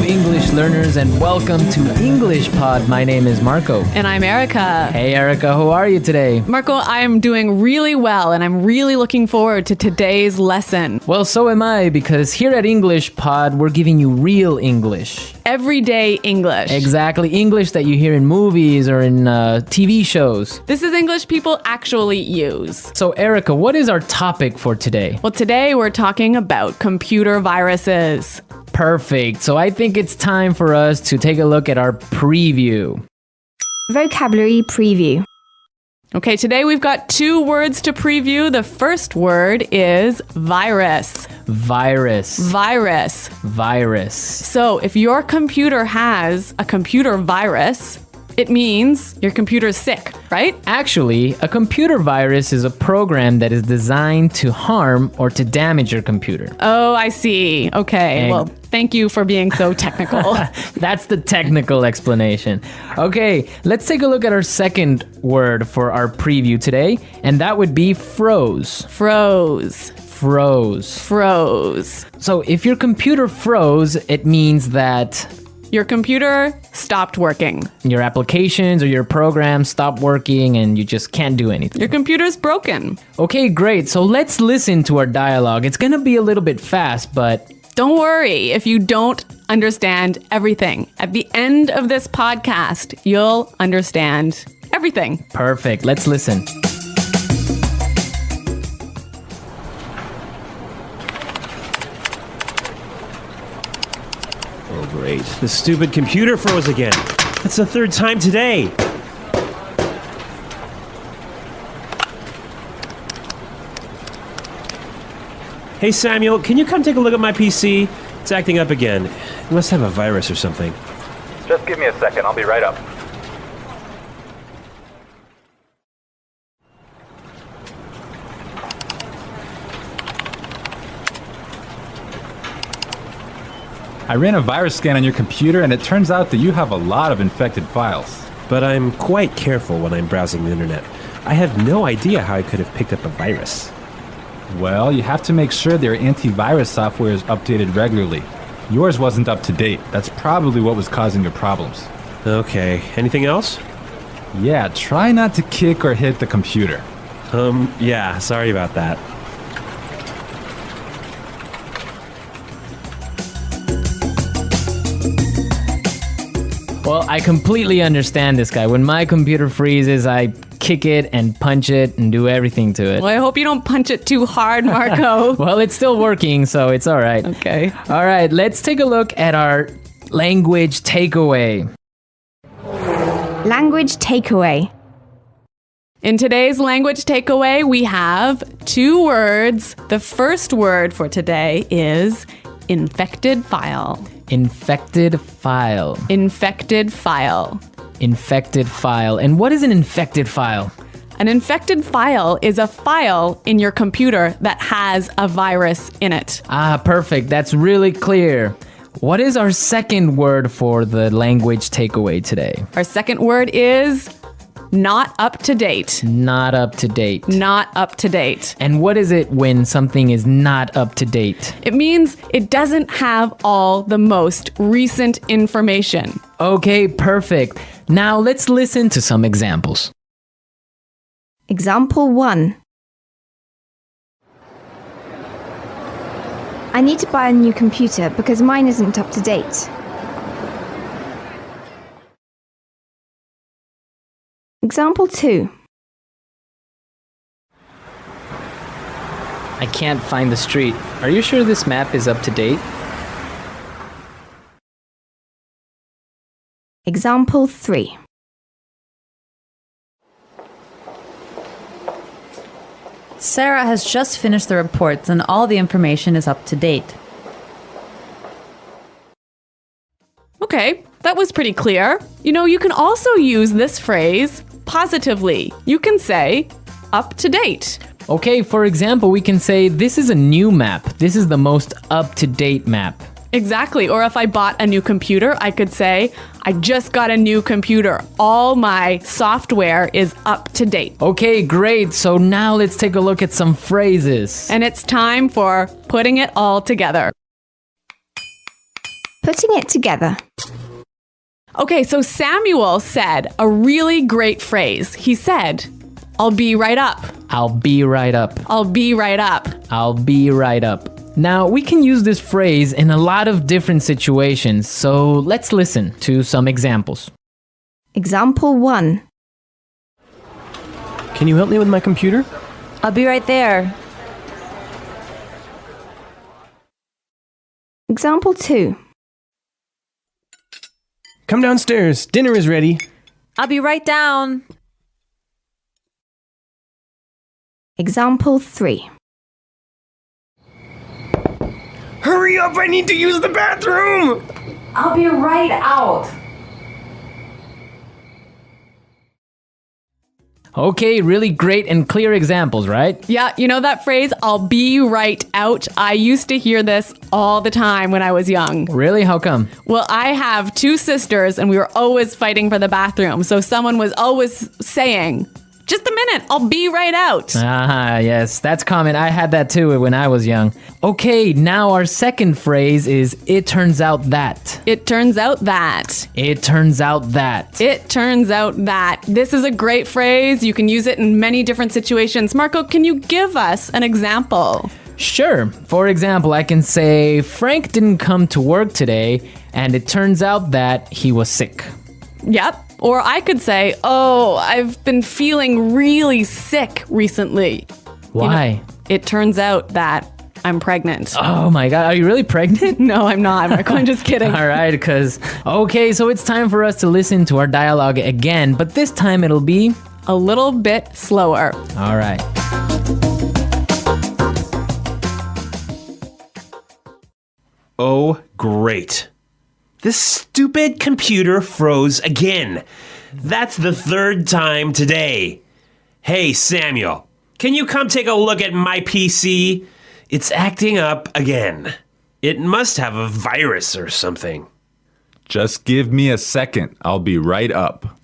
English learners, and welcome to English Pod. My name is Marco. And I'm Erica. Hey, Erica, how are you today? Marco, I'm doing really well, and I'm really looking forward to today's lesson. Well, so am I, because here at English Pod, we're giving you real English. Everyday English. Exactly, English that you hear in movies or in TV shows. This is English people actually use. So, Erica, what is our topic for today? Well, today we're talking about computer viruses. Perfect. So I think it's time for us to take a look at our preview. Vocabulary preview. Okay, today we've got 2 words to preview. The first word is virus. Virus. Virus. Virus. So if your computer has a computer virus, it means your computer's sick, right? Actually, a computer virus is a program that is designed to harm or to damage your computer. Oh, I see. Okay, well, thank you for being so technical. That's the technical explanation. Okay, let's take a look at our second word for our preview today, and that would be froze. Froze. Froze. Froze. So if your computer froze, it means that your computer stopped working. Your applications or your programs stop working and you just can't do anything. Your computer's broken. Okay, great. So let's listen to our dialogue. It's going to be a little bit fast, but don't worry if you don't understand everything. At the end of this podcast, you'll understand everything. Perfect. Let's listen. Oh, great. The stupid computer froze again. That's the 3rd time today. Hey, Samuel, can you come take a look at my PC? It's acting up again. It must have a virus or something. Just give me a second. I'll be right up. I ran a virus scan on your computer, and it turns out that you have a lot of infected files. But I'm quite careful when I'm browsing the internet. I have no idea how I could have picked up a virus. Well, you have to make sure their antivirus software is updated regularly. Yours wasn't up to date. That's probably what was causing your problems. Okay, anything else? Yeah, try not to kick or hit the computer. Yeah, sorry about that. Well, I completely understand this guy. When my computer freezes, I kick it and punch it and do everything to it. Well, I hope you don't punch it too hard, Marco. Well, it's still working, so it's all right. Okay. All right, let's take a look at our language takeaway. Language takeaway. In today's language takeaway, we have 2 words. The first word for today is infected file. Infected file. Infected file. Infected file. And what is an infected file? An infected file is a file in your computer that has a virus in it. Ah, perfect. That's really clear. What is our second word for the language takeaway today? Our second word is not up to date. Not up to date. Not up to date. And what is it when something is not up to date? It means it doesn't have all the most recent information. Okay, perfect. Now let's listen to some examples. Example 1. I need to buy a new computer because mine isn't up to date. Example 2. I can't find the street. Are you sure this map is up to date? Example 3. Sarah has just finished the reports and all the information is up to date. Okay, that was pretty clear. You know, you can also use this phrase positively. You can say, up to date. Okay, for example, we can say, this is a new map. This is the most up-to-date map. Exactly. Or if I bought a new computer, I could say, I just got a new computer. All my software is up to date. Okay, great. So now let's take a look at some phrases. And it's time for putting it all together. Putting it together. Okay, so Samuel said a really great phrase. He said, I'll be right up. I'll be right up. I'll be right up. I'll be right up. Now, we can use this phrase in a lot of different situations, so let's listen to some examples. Example 1. Can you help me with my computer? I'll be right there. Example 2. Come downstairs. Dinner is ready. I'll be right down. Example 3. Hurry up, I need to use the bathroom! I'll be right out. Okay, really great and clear examples, right? Yeah, you know that phrase, I'll be right out? I used to hear this all the time when I was young. Really? How come? Well, I have 2 sisters and we were always fighting for the bathroom. So someone was always saying, just a minute, I'll be right out. Ah, yes, that's common. I had that too when I was young. Okay, now our second phrase is, it turns out that. It turns out that. It turns out that. It turns out that. This is a great phrase. You can use it in many different situations. Marco, can you give us an example? Sure. For example, I can say, Frank didn't come to work today, and it turns out that he was sick. Yep. Or I could say, oh, I've been feeling really sick recently. Why? It turns out that I'm pregnant. Oh my God, are you really pregnant? No, I'm not, Marco. I'm just kidding. All right, okay, so it's time for us to listen to our dialogue again, but this time it'll be A little bit slower. all right. Oh, great. This stupid computer froze again. That's the 3rd time today. Hey, Samuel, can you come take a look at my PC? It's acting up again. It must have a virus or something. Just give me a second. I'll be right up.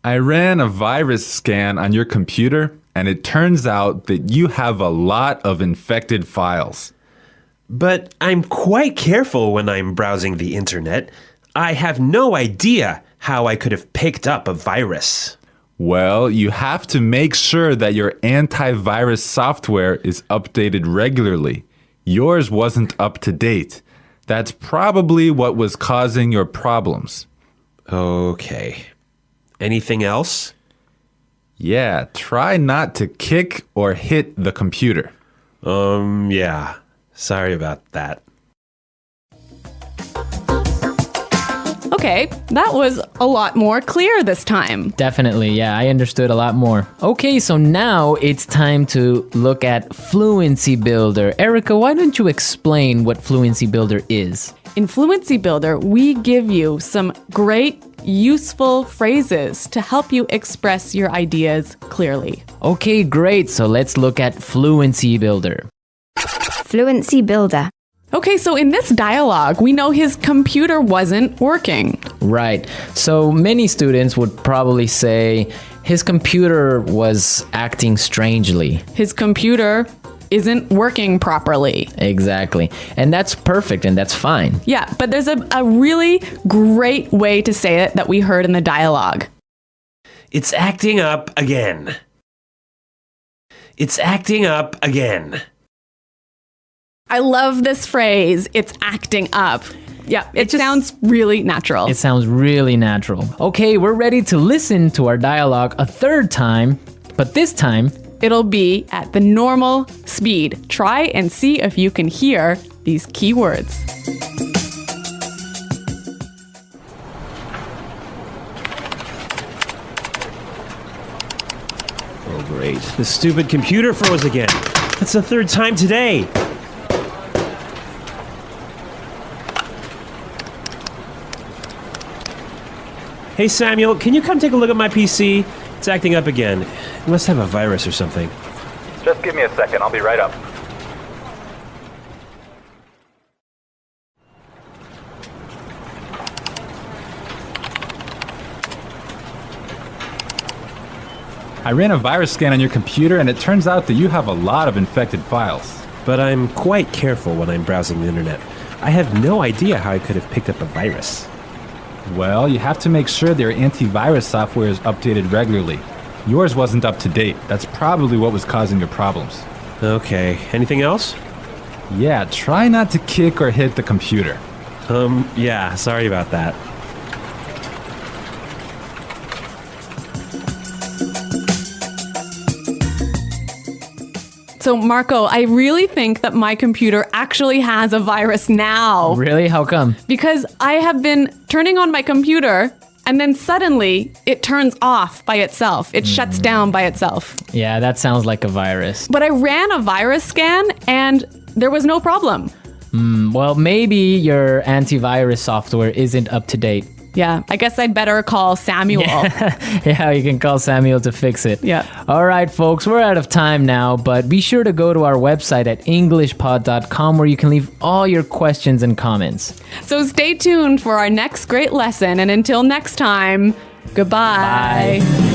I ran a virus scan on your computer, and it turns out that you have a lot of infected files. But I'm quite careful when I'm browsing the internet. I have no idea how I could have picked up a virus. Well, you have to make sure that your antivirus software is updated regularly. Yours wasn't up to date. That's probably what was causing your problems. Okay. Anything else? Yeah, try not to kick or hit the computer. Yeah. Sorry about that. Okay, that was a lot more clear this time. Definitely, yeah, I understood a lot more. Okay, so now it's time to look at Fluency Builder. Erica, why don't you explain what Fluency Builder is? In Fluency Builder, we give you some great, useful phrases to help you express your ideas clearly. Okay, great, so let's look at Fluency Builder. Fluency Builder. Okay, so in this dialogue, we know his computer wasn't working. Right, so many students would probably say his computer was acting strangely. His computer isn't working properly. Exactly, and that's perfect and that's fine. Yeah, but there's a really great way to say it that we heard in the dialogue. It's acting up again. It's acting up again. I love this phrase, it's acting up. Yeah, it sounds really natural. It sounds really natural. Okay, we're ready to listen to our dialogue a 3rd time, but this time, it'll be at the normal speed. Try and see if you can hear these key words. Oh, great. The stupid computer froze again. That's the 3rd time today. Hey, Samuel, can you come take a look at my PC? It's acting up again. It must have a virus or something. Just give me a second. I'll be right up. I ran a virus scan on your computer, and it turns out that you have a lot of infected files. but I'm quite careful when I'm browsing the internet. I have no idea how I could have picked up a virus. Well, you have to make sure their antivirus software is updated regularly. Yours wasn't up to date. That's probably what was causing your problems. Okay, anything else? Yeah, try not to kick or hit the computer. Yeah, sorry about that. So, Marco, I really think that my computer actually has a virus now. Really? How come? Because I have been turning on my computer and then suddenly it turns off by itself. It shuts down by itself. Yeah, that sounds like a virus. But I ran a virus scan and there was no problem. Well, maybe your antivirus software isn't up to date. Yeah, I guess I'd better call Samuel. Yeah, you can call Samuel to fix it. Yeah. All right, folks, we're out of time now, but be sure to go to our website at englishpod.com where you can leave all your questions and comments. So stay tuned for our next great lesson. And until next time, goodbye. Bye.